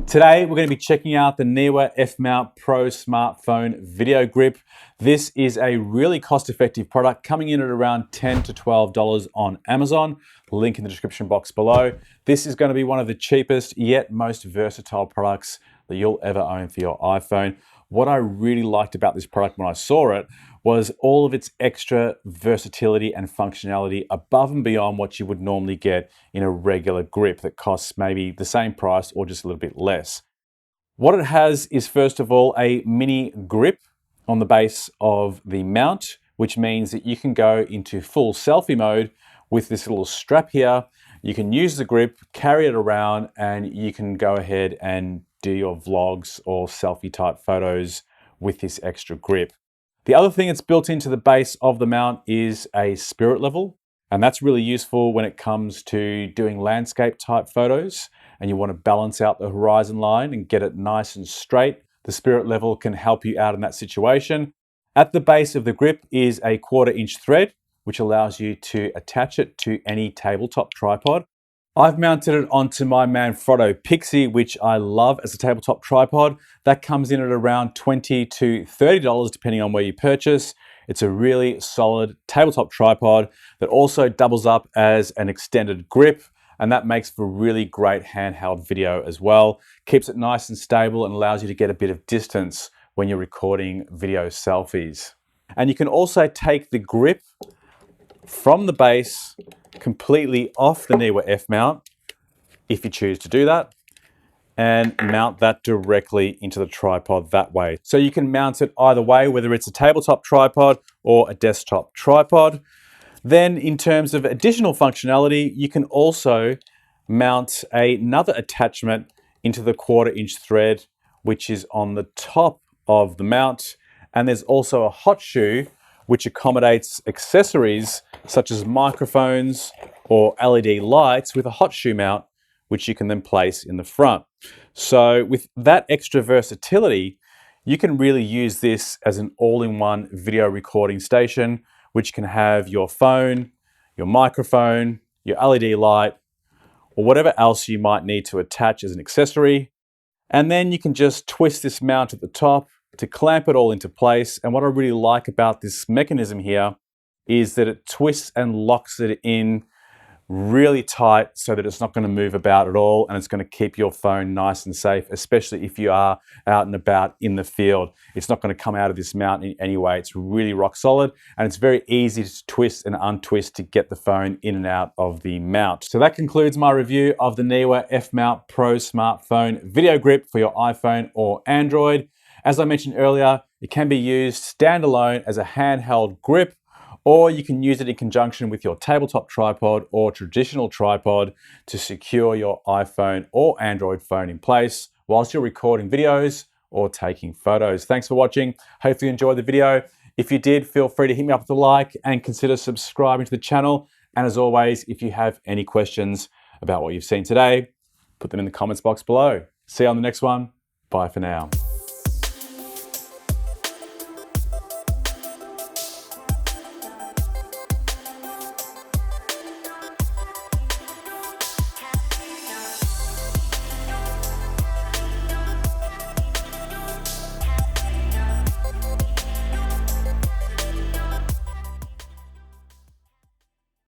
Today, we're going to be checking out the neewer F-Mount Pro Smartphone Video Grip. This is a really cost-effective product coming in at around $10 to $12 on Amazon. Link in the description box below. This is going to be one of the cheapest yet most versatile products that you'll ever own for your iPhone. What I really liked about this product when I saw it was all of its extra versatility and functionality above and beyond what you would normally get in a regular grip that costs maybe the same price or just a little bit less. What it has is, first of all, a mini grip on the base of the mount, which means that you can go into full selfie mode with this little strap here. You can use the grip, carry it around, and you can go ahead and do your vlogs or selfie type photos with this extra grip. The other thing that's built into the base of the mount is a spirit level, and that's really useful when it comes to doing landscape type photos and you want to balance out the horizon line and get it nice and straight. The spirit level can help you out in that situation. At the base of the grip is a 1/4 inch thread, which allows you to attach it to any tabletop tripod. I've mounted it onto my Manfrotto Pixie, which I love as a tabletop tripod. That comes in at around $20 to $30 depending on where you purchase. It's a really solid tabletop tripod that also doubles up as an extended grip, and that makes for really great handheld video as well. Keeps it nice and stable and allows you to get a bit of distance when you're recording video selfies. And you can also take the grip from the base completely off the neewer F-mount, if you choose to do that, and mount that directly into the tripod that way. So you can mount it either way, whether it's a tabletop tripod or a desktop tripod. Then in terms of additional functionality, you can also mount another attachment into the 1/4 inch thread, which is on the top of the mount. And there's also a hot shoe, which accommodates accessories such as microphones or LED lights with a hot shoe mount, which you can then place in the front. So with that extra versatility, you can really use this as an all-in-one video recording station, which can have your phone, your microphone, your LED light, or whatever else you might need to attach as an accessory. And then you can just twist this mount at the top to clamp it all into place. And what I really like about this mechanism here is that it twists and locks it in really tight so that it's not going to move about at all, and it's going to keep your phone nice and safe, especially if you are out and about in the field. It's not going to come out of this mount in any way. It's really rock solid, and it's very easy to twist and untwist to get the phone in and out of the mount. So that concludes my review of the neewer F-Mount Pro Smartphone Video Grip for your iPhone or Android. As I mentioned earlier, it can be used standalone as a handheld grip, or you can use it in conjunction with your tabletop tripod or traditional tripod to secure your iPhone or Android phone in place whilst you're recording videos or taking photos. Thanks for watching. Hope you enjoyed the video. If you did, feel free to hit me up with a like and consider subscribing to the channel. And as always, if you have any questions about what you've seen today, put them in the comments box below. See you on the next one. Bye for now.